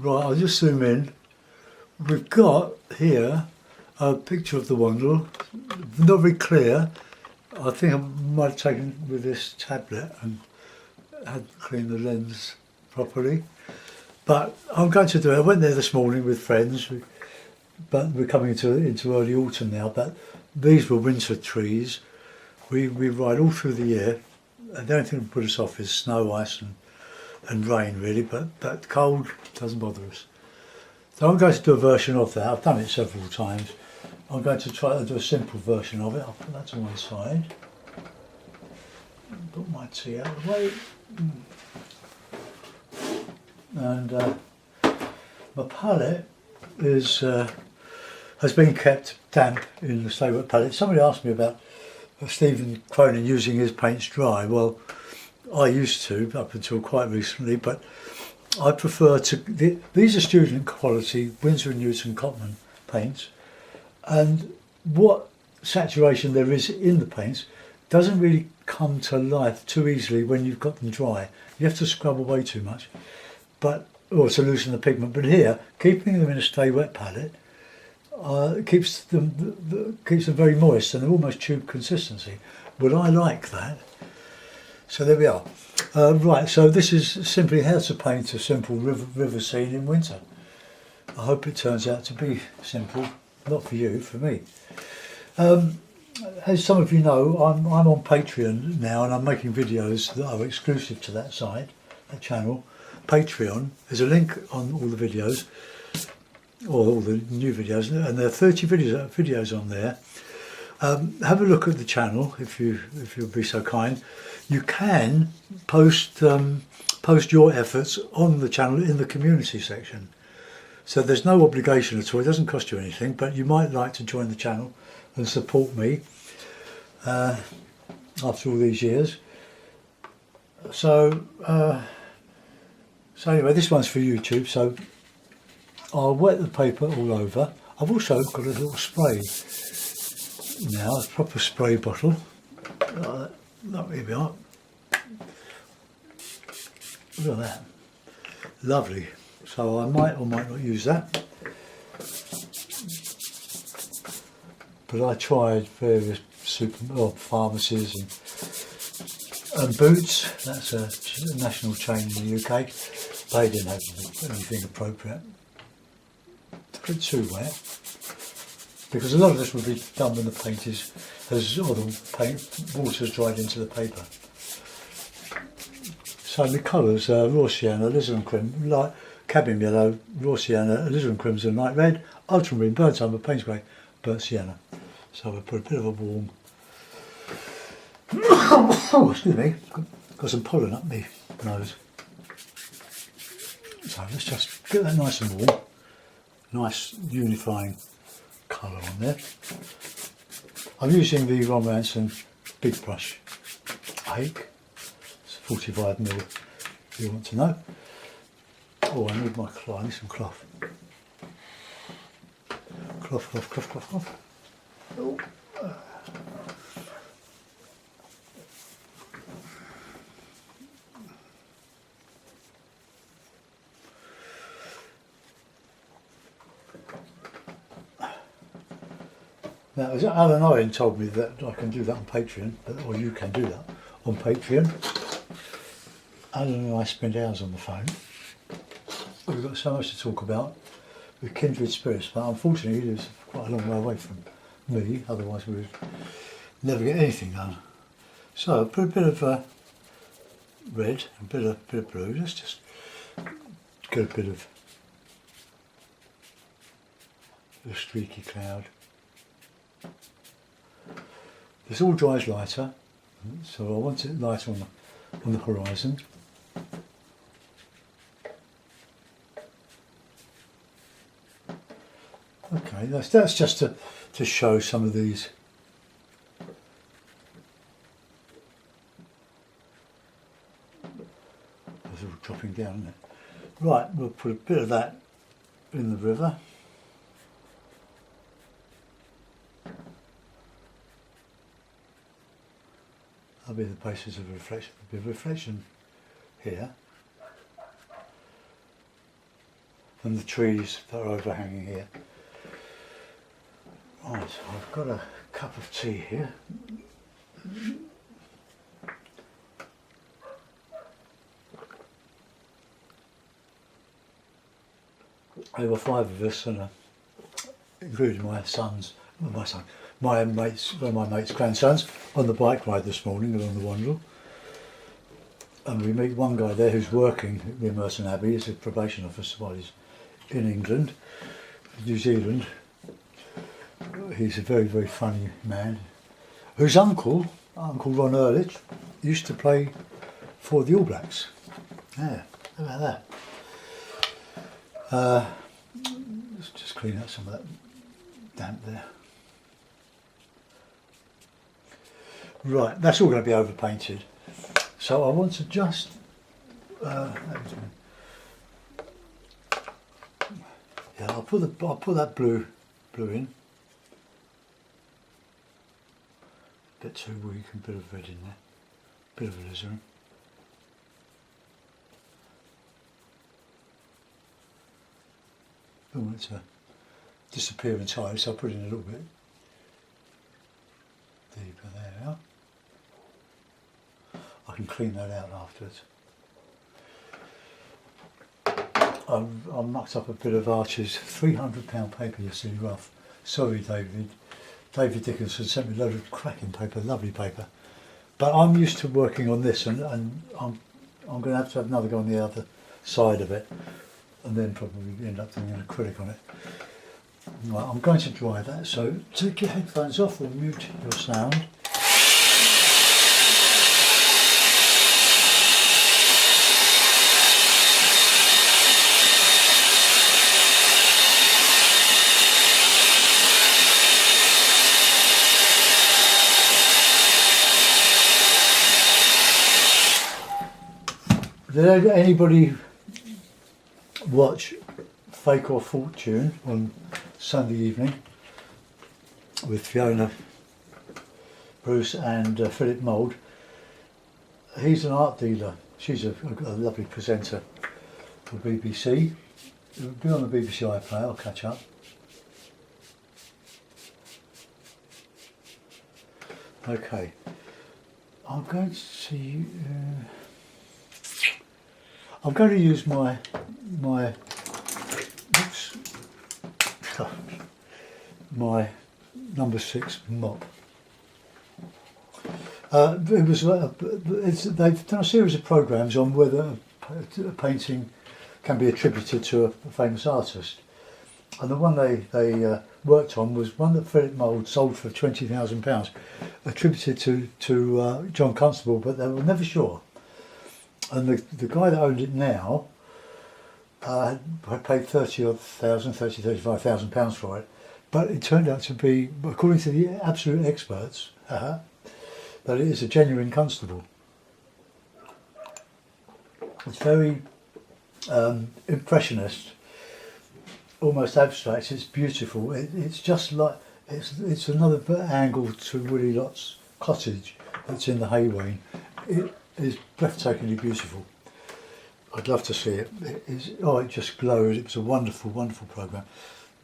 Right, I'll just zoom in. We've got here a picture of the Wandle, not very clear. I think I might have taken with this tablet and had cleaned the lens properly. But I'm going to do it. I went there this morning with friends, but we're coming into early autumn now. But these were winter trees. We ride all through the year. And the only thing that put us off is snow, ice and rain really, but that cold doesn't bother us. So I'm going to do a version of that. I've done it several times. I'm going to try to do a simple version of it. I'll put that to one side. Put my tea out of the way. And my palette has been kept damp in the stay wet palette. Somebody asked me about Stephen Cronin using his paints dry. Well, I used to up until quite recently, but I prefer to. These are student quality Winsor & Newton Cotman paints, and what saturation there is in the paints doesn't really come to life too easily when you've got them dry. You have to scrub away too much, or to loosen the pigment. But here, keeping them in a stay wet palette keeps them very moist and almost tube consistency. But I like that. So there we are. Right, so this is simply how to paint a simple river scene in winter. I hope it turns out to be simple, not for you, for me. As some of you know, I'm on Patreon now, and I'm making videos that are exclusive to that site, that channel. Patreon, there's a link on all the videos, or all the new videos, and there are 30 videos on there. Have a look at the channel if you'll be so kind. You can post your efforts on the channel in the community section. So there's no obligation at all. It doesn't cost you anything, but you might like to join the channel and support me after all these years. So anyway, this one's for YouTube. So I'll wet the paper all over. I've also got a little spray now, a proper spray bottle. Here we are. Look at that. Lovely. So I might or might not use that. But I tried various pharmacies and Boots. That's a national chain in the UK. They didn't have anything appropriate. It's a bit too wet. Because a lot of this would be done when the paint water's dried into the paper. So my colours are raw sienna, alizarin crimson, light cabin yellow, raw sienna, alizarin crimson, light red, ultramarine, burnt umber, Payne's grey, burnt sienna. So I put a bit of a warm. Oh, excuse me, got some pollen up my nose. So let's just get that nice and warm, nice unifying colour on there. I'm using the Ron Ranson big brush Hake. It's 45mm if you want to know. Oh, I need my cloth. I need some cloth. Cloth. Oh. Now, as Alan Owen told me that I can do that on Patreon, or you can do that on Patreon. Alan and I spend hours on the phone. We've got so much to talk about with kindred spirits, but unfortunately he lives quite a long way away from me, otherwise we would never get anything done. So I put a bit of red, a bit of blue. Let's just get a bit of a streaky cloud. This all dries lighter, so I want it lighter on the horizon. Okay, that's just to show some of these. It's all dropping down, isn't it? Right, we'll put a bit of that in the river. That'll be the basis of a reflection. There'll be a reflection here. than the trees that are overhanging here. Right, I've got a cup of tea here. There were 5 of us, and including my sons, my mates, one of my mates' grandsons, on the bike ride this morning along the Wandle. And we meet one guy there who's working at Merton Abbey. He's a probation officer while he's in England, New Zealand. He's a very, very funny man, whose Uncle Ron Ehrlich, used to play for the All Blacks. Yeah, how about that? Let's just clean out some of that damp there. Right, that's all going to be overpainted. So I want to just I'll put that blue in. Bit too weak, and a bit of red in there, bit of alizarin. Don't want it to disappear entirely, so I'll put in a little bit deeper there. I can clean that out afterwards. I mucked up a bit of Archer's £300 paper yesterday, rough. Sorry, David. David Dickinson sent me a load of cracking paper, lovely paper. But I'm used to working on this, and I'm going to have another go on the other side of it, and then probably end up doing an acrylic on it. Right, I'm going to dry that, so take your headphones off or mute your sound. Did anybody watch Fake or Fortune on Sunday evening with Fiona Bruce and Philip Mould? He's an art dealer. She's a lovely presenter for BBC. It'll be on the BBC iPlayer. I'll catch up. Okay, I'm going to use my number 6 mop. They've done a series of programmes on whether a painting can be attributed to a famous artist, and the one they worked on was one that Philip Mould sold for £20,000, attributed to John Constable, but they were never sure. And the guy that owned it now had paid £35,000 for it, but it turned out to be, according to the absolute experts, that it is a genuine Constable. It's very impressionist, almost abstract. It's beautiful. It's just like it's another angle to Willie Lott's cottage that's in the Haywain. It is breathtakingly beautiful. I'd love to see it. It just glowed. It was a wonderful, wonderful programme.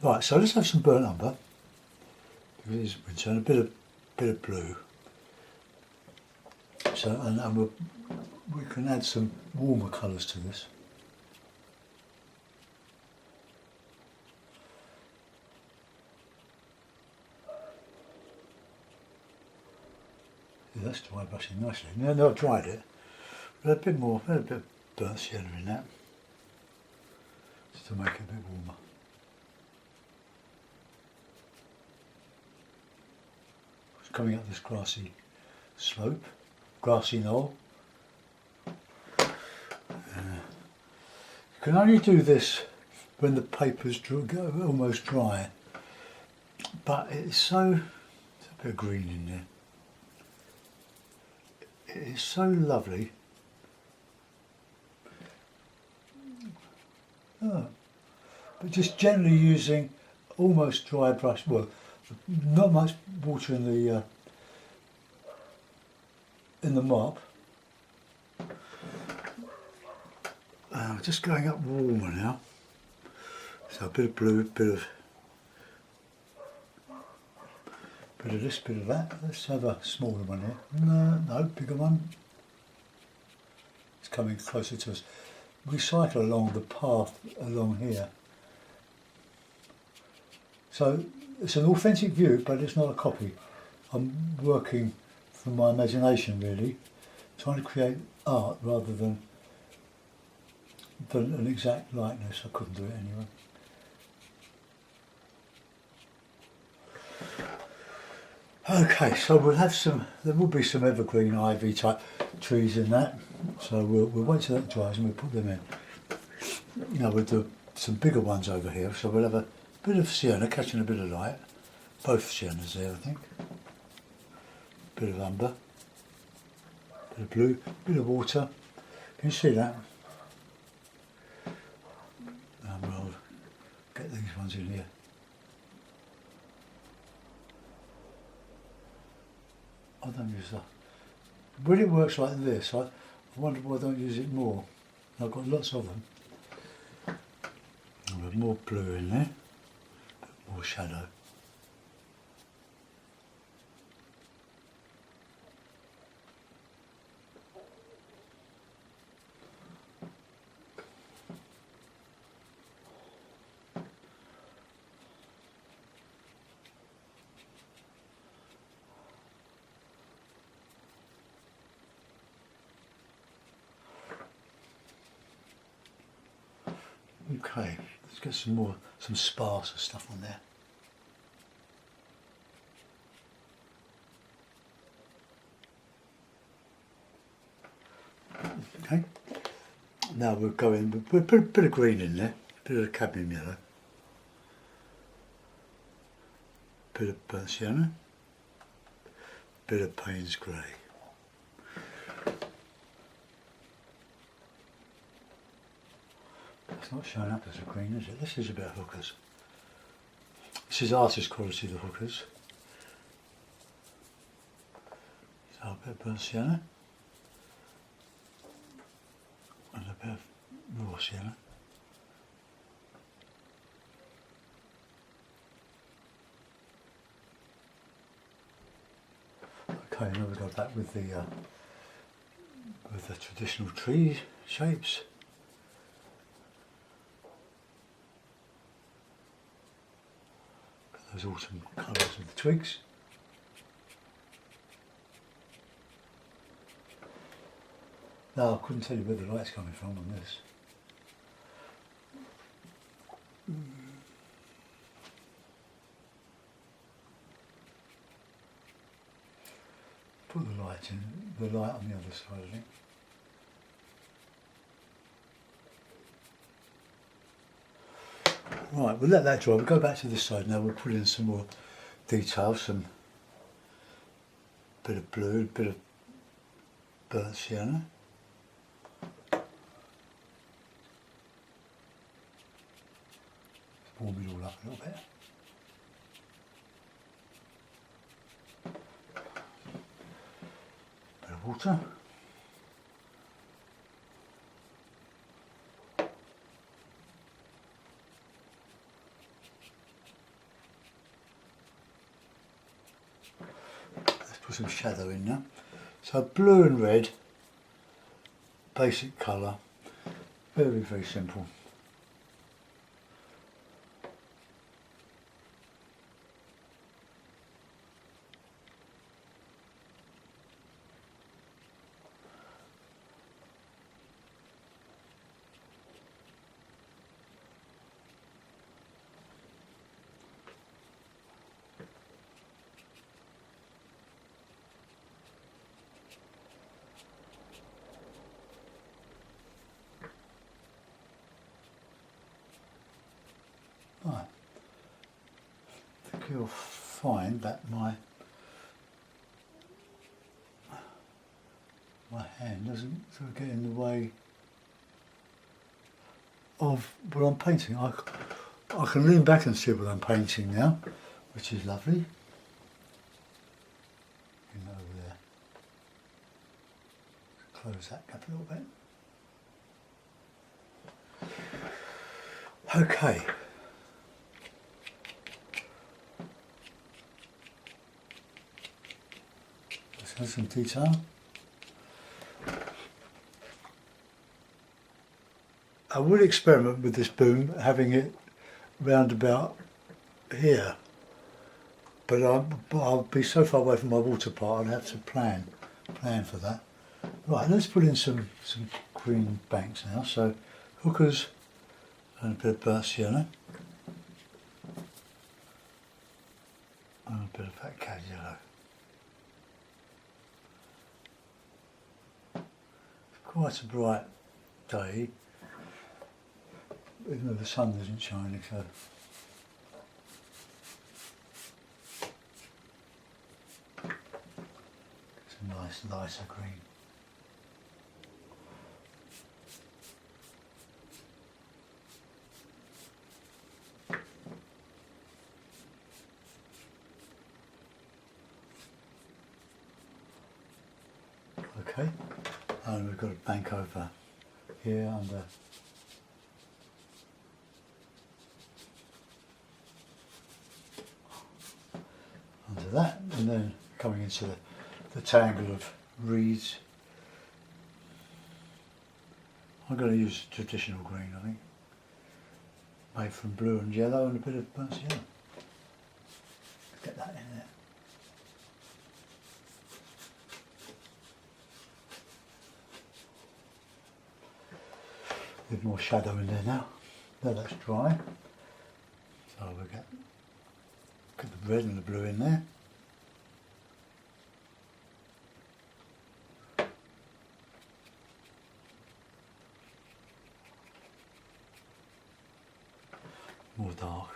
Right, so let's have some burnt umber. It is winter, and a bit of blue. So, and we can add some warmer colours to this. Yeah, that's dry brushing nicely. No, I've dried it. But a bit more, a bit of burnt yellow in that, just to make it a bit warmer. It's coming up this grassy slope, grassy knoll. You can only do this when the paper's almost dry, but there's a bit of green in there. It is so lovely. But just generally using almost dry brush, well, not much water in the mop. Just going up warmer now. So a bit of blue, bit of this, bit of that. Let's have a smaller one here. No, bigger one. It's coming closer to us. We cycle along the path along here. So it's an authentic view, but it's not a copy. I'm working from my imagination really, trying to create art rather than an exact likeness. I couldn't do it anyway. Okay, so we'll have there will be some evergreen ivy type trees in that. So we'll wait till that dries and we'll put them in. Now we'll do some bigger ones over here. So we'll have a bit of sienna catching a bit of light. Both siennas there, I think. Bit of umber. Bit of blue. Bit of water. Can you see that? We'll get these ones in here. I don't use that. When it works like this, I wonder why I don't use it more. I've got lots of them. And with more blue in there, a bit more shadow. Okay, let's get some sparser stuff on there. Okay, now we'll go in, we'll put a bit of green in there, a bit of cadmium yellow, a bit of burnt sienna, a bit of Payne's grey. It's not showing up as a green, is it? This is a bit of hookers. This is artist quality, the hookers. So a bit of burnt sienna. And a bit of raw sienna. Okay, now we go back with the traditional tree shapes. Those autumn colours of the twigs. Now I couldn't tell you where the light's coming from on this. Put the light in, the light on the other side, I think. Right, we'll let that dry. We'll go back to this side now. We'll put in some more details, some bit of blue, bit of burnt sienna. Warm it all up a little bit. Bit of water. Put some shadow in now. So blue and red, basic colour, very, very simple. Right. I think you'll find that my hand doesn't sort of get in the way of what I'm painting. I can lean back and see what I'm painting now, which is lovely. Over there. Close that gap a little bit. Okay, Has some detail. I would experiment with this boom, having it round about here, but I'll be so far away from my water part I'll have to plan for that. Right, let's put in some green banks now. So hookers and a bit of burnt sienna and a bit of that cad yellow. It's quite a bright day, even though the sun isn't shining, so it's a nice lighter green. Okay, and we've got a bank over here under that, and then coming into the tangle of reeds. I'm going to use traditional green, I think, made from blue and yellow and a bit of burnt sienna. Get that in there. A bit more shadow in there now. Now that's dry. So we'll get the red and the blue in there. More dark.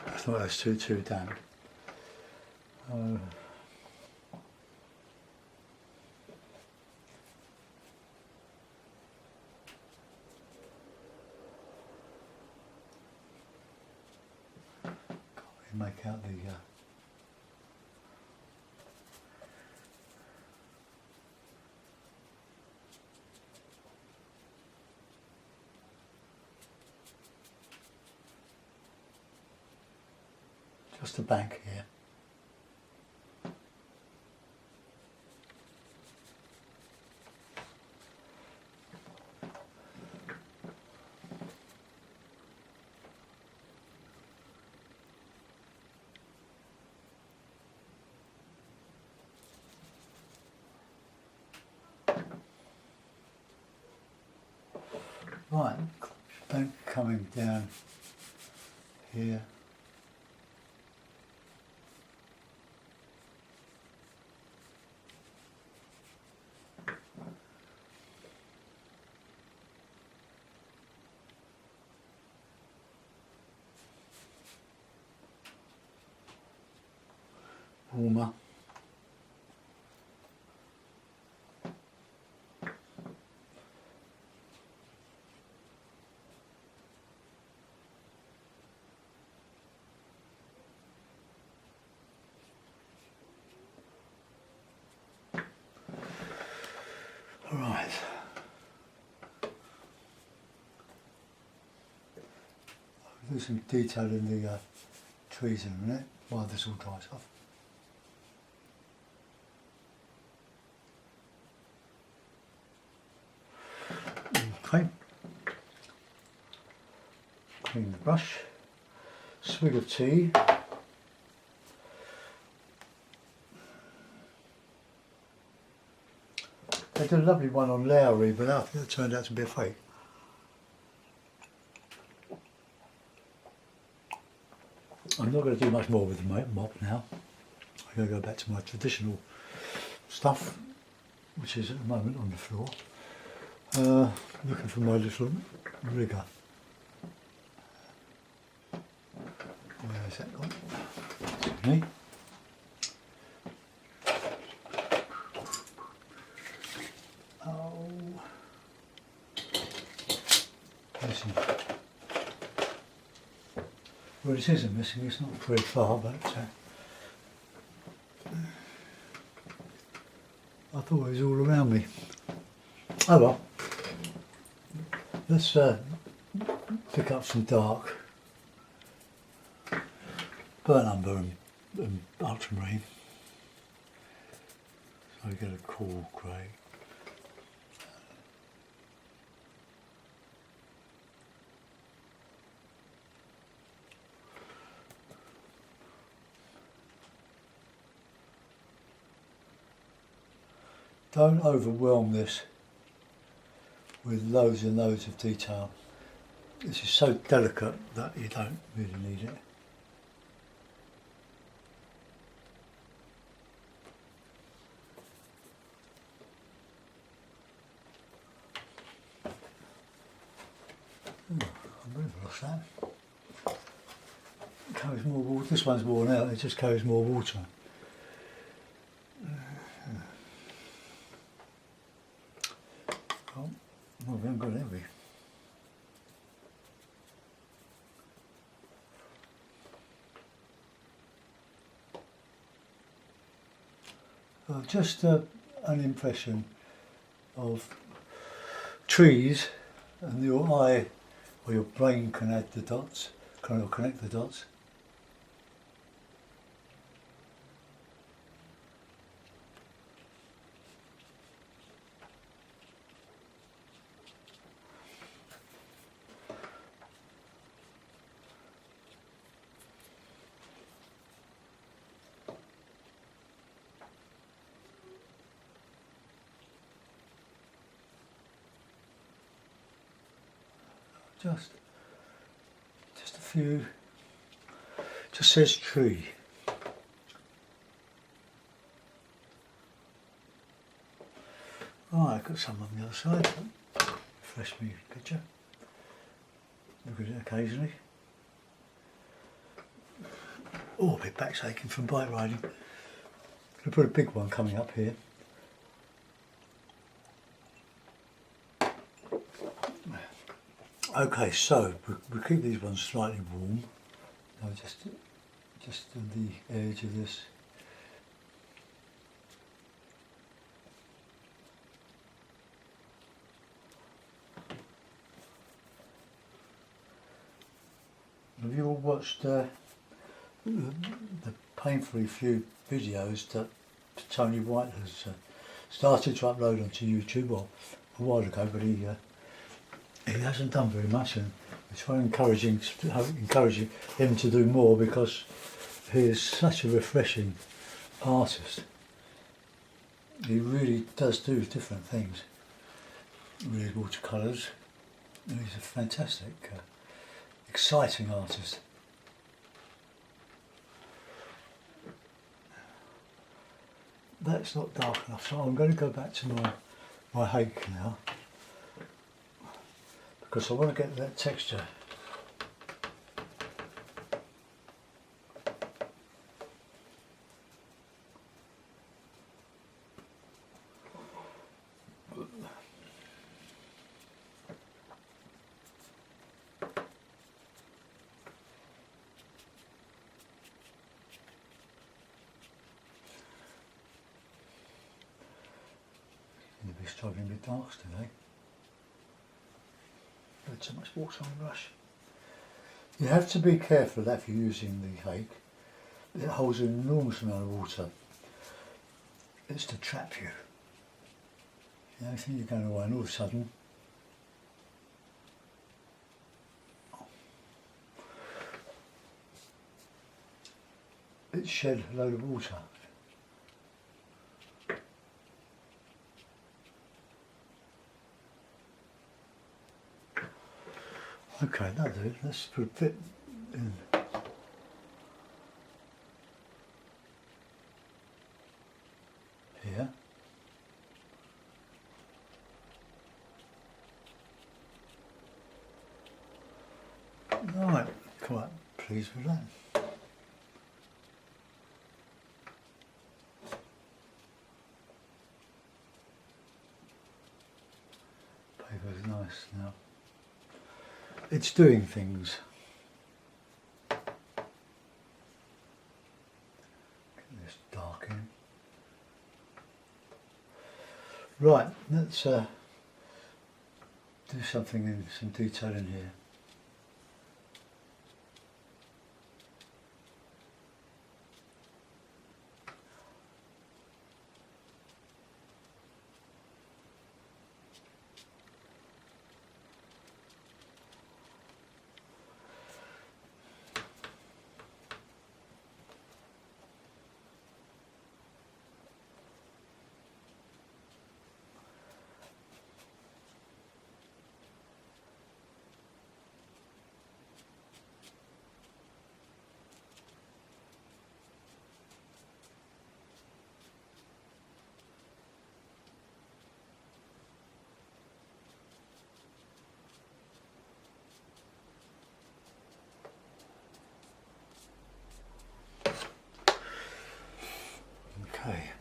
I thought that was too damp. Make out the just a bank here. Right, bank coming down here. Warmer. All right. I'll do some detail in the trees in a minute while this all dries off. Okay. Clean the brush. Swig of tea. They did a lovely one on Lowry, but I think it turned out to be a fake. I'm not going to do much more with the mop now. I'm going to go back to my traditional stuff, which is at the moment on the floor. Looking for my little rigger. Where is that gone? Excuse me. Oh. Missing. Well, it isn't missing, it's not very far, but I thought it was all around me. Oh well. Let's pick up some dark burnt umber and ultramarine, so we get a cool grey. Don't overwhelm this with loads and loads of detail. This is so delicate that you don't really need it. I've really lost that. It carries more water. This one's worn out, it just carries more water. Oh, well, we haven't got it, have we? Just an impression of trees, and your eye or your brain can add the dots, kind of connect the dots. Just a few, just says tree. Right, I've got some on the other side. Refresh me picture. Look at it occasionally. Oh, a bit back's aching from bike riding. I'm going to put a big one coming up here. Okay, so we keep these ones slightly warm. Now just on the edge of this. Have you all watched the painfully few videos that Tony White has started to upload onto YouTube, well, a while ago, but he hasn't done very much, and we try encouraging him to do more, because he is such a refreshing artist. He really does do different things with his watercolours. He's a fantastic, exciting artist. That's not dark enough, so I'm going to go back to my hake now, because I want to get that texture. You'll be struggling with darks today. Had so much water on the brush. You have to be careful that if you're using the hake. It holds an enormous amount of water. It's to trap you. You know, think you're going away and all of a sudden it shed a load of water. Okay, that'll do. Let's put a bit in. Here. Right, quite pleased with that. Paper's nice now. It's doing things. Get this dark in. Right, let's do something in some detail in here.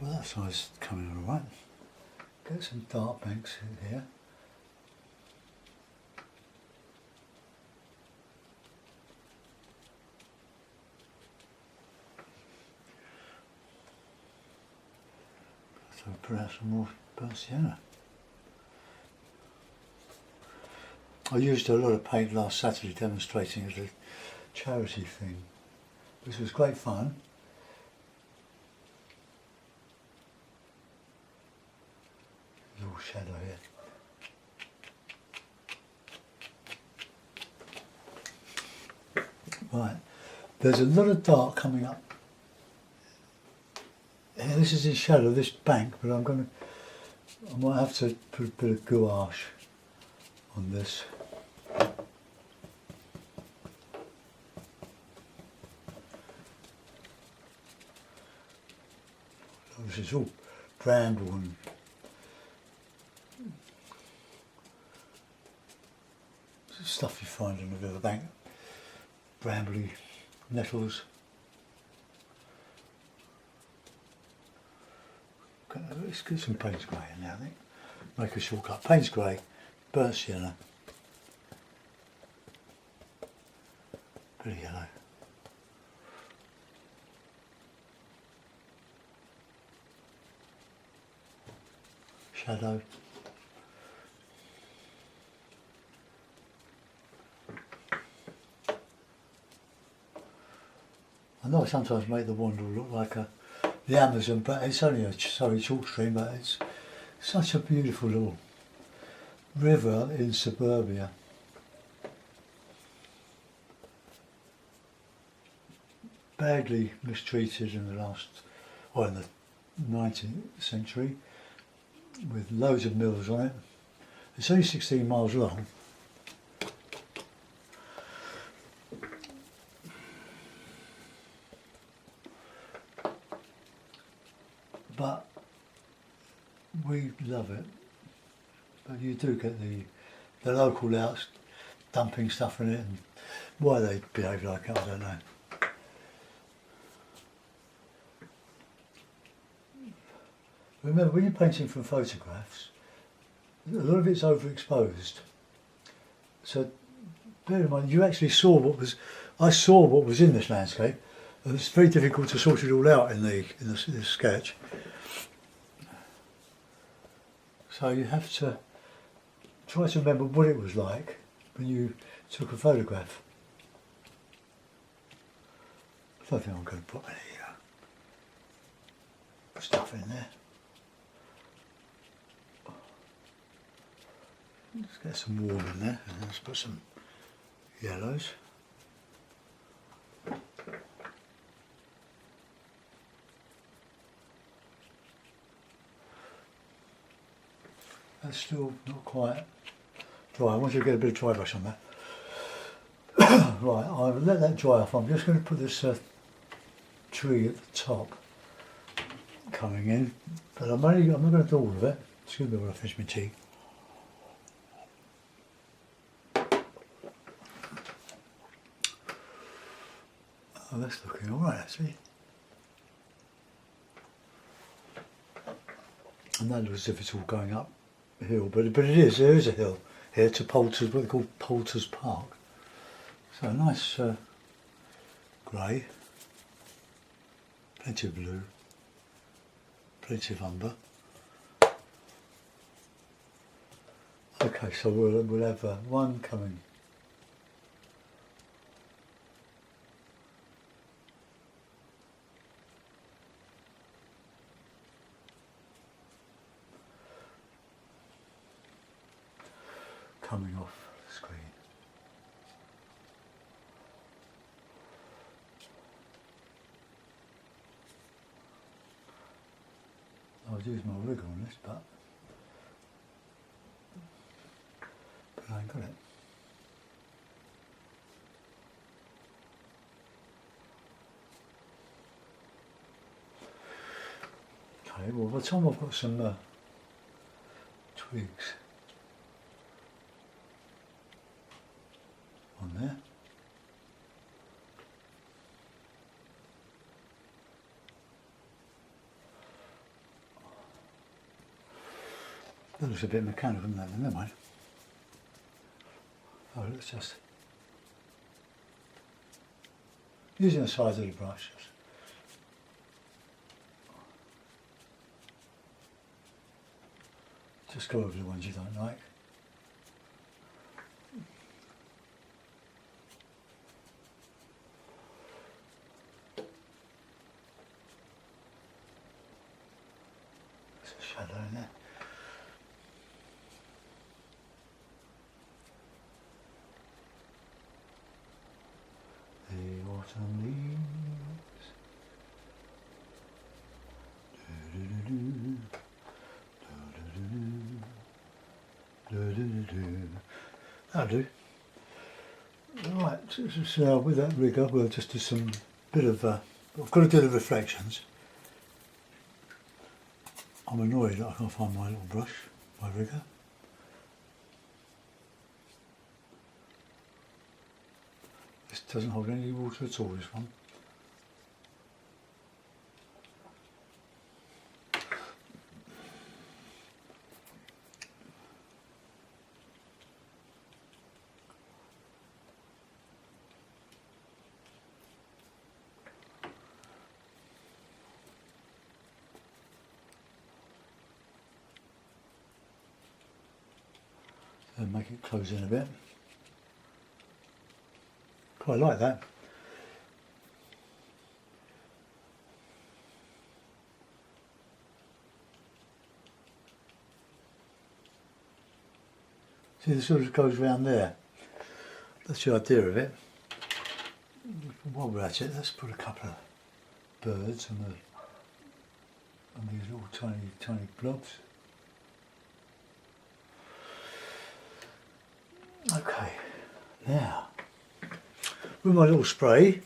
Well, that side's coming all right. Get some dark banks in here. So put out some more burnt sienna. I used a lot of paint last Saturday demonstrating at a charity thing, which was great fun. There's all shadow here. Right, there's a lot of dark coming up. Here, this is in shadow, this bank, but I might have to put a bit of gouache on this. This is all bramble and stuff you find on the riverbank, brambly nettles. Let's get some Payne's Grey in there, I think. Make a shortcut. Payne's Grey, burnt sienna, bit of yellow. Shadow. I know I sometimes make the Wandle look like the Amazon, but it's only a short stream, but it's such a beautiful little river in suburbia. Badly mistreated in the in the 19th century, with loads of mills on it. It's only 16 miles long. But we love it. But you do get the local louts dumping stuff in it, and why they behave like it, I don't know. Remember, when you're painting from photographs, a lot of it's overexposed. So bear in mind, you actually saw I saw what was in this landscape, and it's very difficult to sort it all out in the sketch. So you have to try to remember what it was like when you took a photograph. I don't think I'm going to put any stuff in there. Let's get some warm in there, and let's put some yellows. That's still not quite dry. I want you to get a bit of dry brush on that. Right, I'll let that dry off. I'm just going to put this tree at the top coming in, but I'm not going to do all of it. Excuse me while I finish my tea. Oh, that's looking alright actually. And that looks as if it's all going up hill, but it is, there is a hill here to Poulter's, what they call Poulter's Park. So a nice grey, plenty of blue, plenty of umber. Okay, so we'll have one coming. Coming off the screen. I'll use my rig on this, but I ain't got it. Okay, well by the time I've got some twigs on there. That looks a bit mechanical, doesn't it? Never mind. Oh, let's just using the size of the brush. Just go over the ones you don't like. There's a shadow in there. The autumn leaves. That'll do. Right, so with that rigger we'll just do some bit of, I've got to do the reflections. I'm annoyed that I can't find my little brush, my rigger. This doesn't hold any water at all, this one. And make it close in a bit. Quite like that. See, this sort of goes round there. That's the idea of it. While we're at it, let's put a couple of birds on these little tiny blobs. Okay, now with my little spray,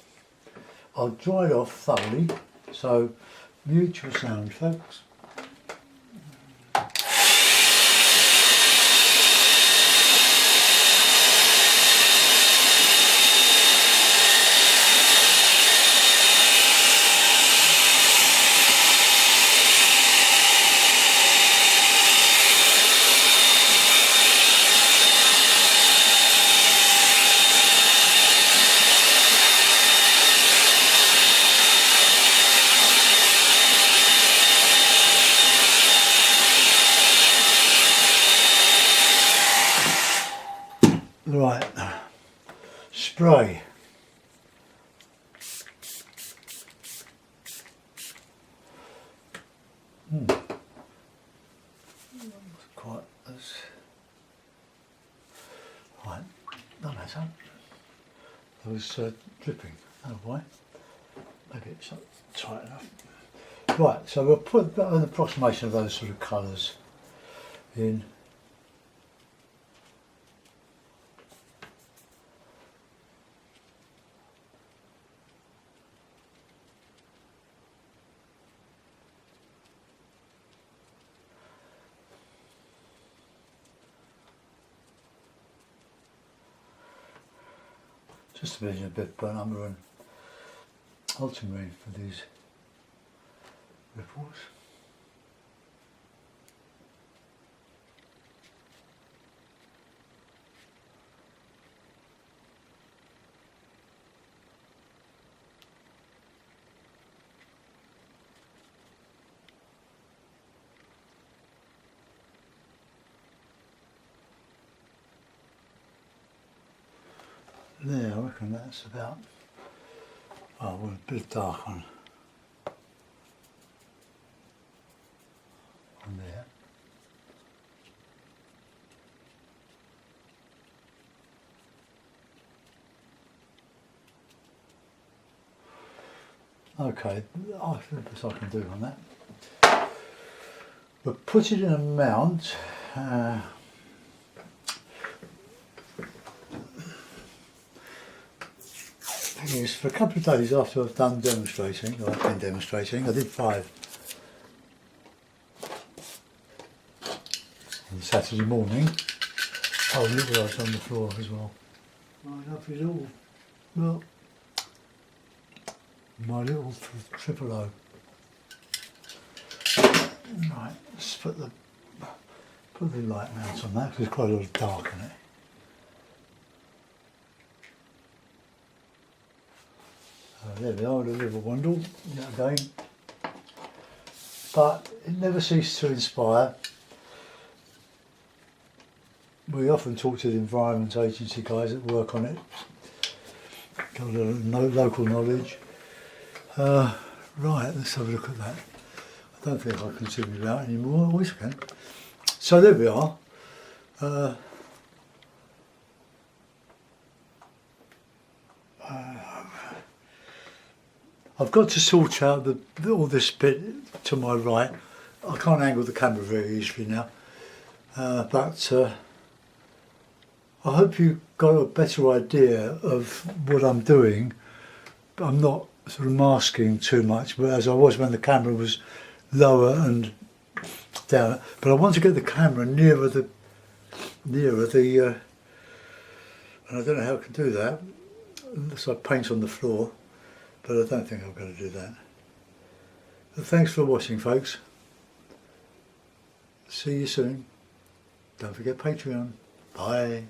I'll dry it off thoroughly. So mute your sound, folks. Right, spray. Quite as right. No matter. There was dripping. Oh, why? Maybe it's not tight enough. Right, so we'll put an approximation of those sort of colours in. Just a bit of burnt umber and ultramarine for these ripples. There, I reckon that's about, oh, well, a bit dark on there. Okay, I think that's all I can do on that. But put it in a mount. Thing is, for a couple of days after I've done demonstrating, or I've been demonstrating, I did 5 on Saturday morning. Oh, look what I was on the floor as well. Right up it all. Well, my little triple O. Right, let's put the Put the light mount on that because there's quite a lot of dark in it. There we are, the River Wandle, yet again. But it never ceased to inspire. We often talk to the Environment Agency guys that work on it. Got a little local knowledge. Right, let's have a look at that. I don't think I can zoom it out anymore. I always can. So there we are. I've got to sort out all this bit to my right. I can't angle the camera very easily now, but I hope you got a better idea of what I'm doing. I'm not sort of masking too much, but as I was when the camera was lower and down. But I want to get the camera nearer the, and I don't know how I can do that. Unless I paint on the floor, but I don't think I'm going to do that. But thanks for watching, folks. See you soon. Don't forget Patreon. Bye.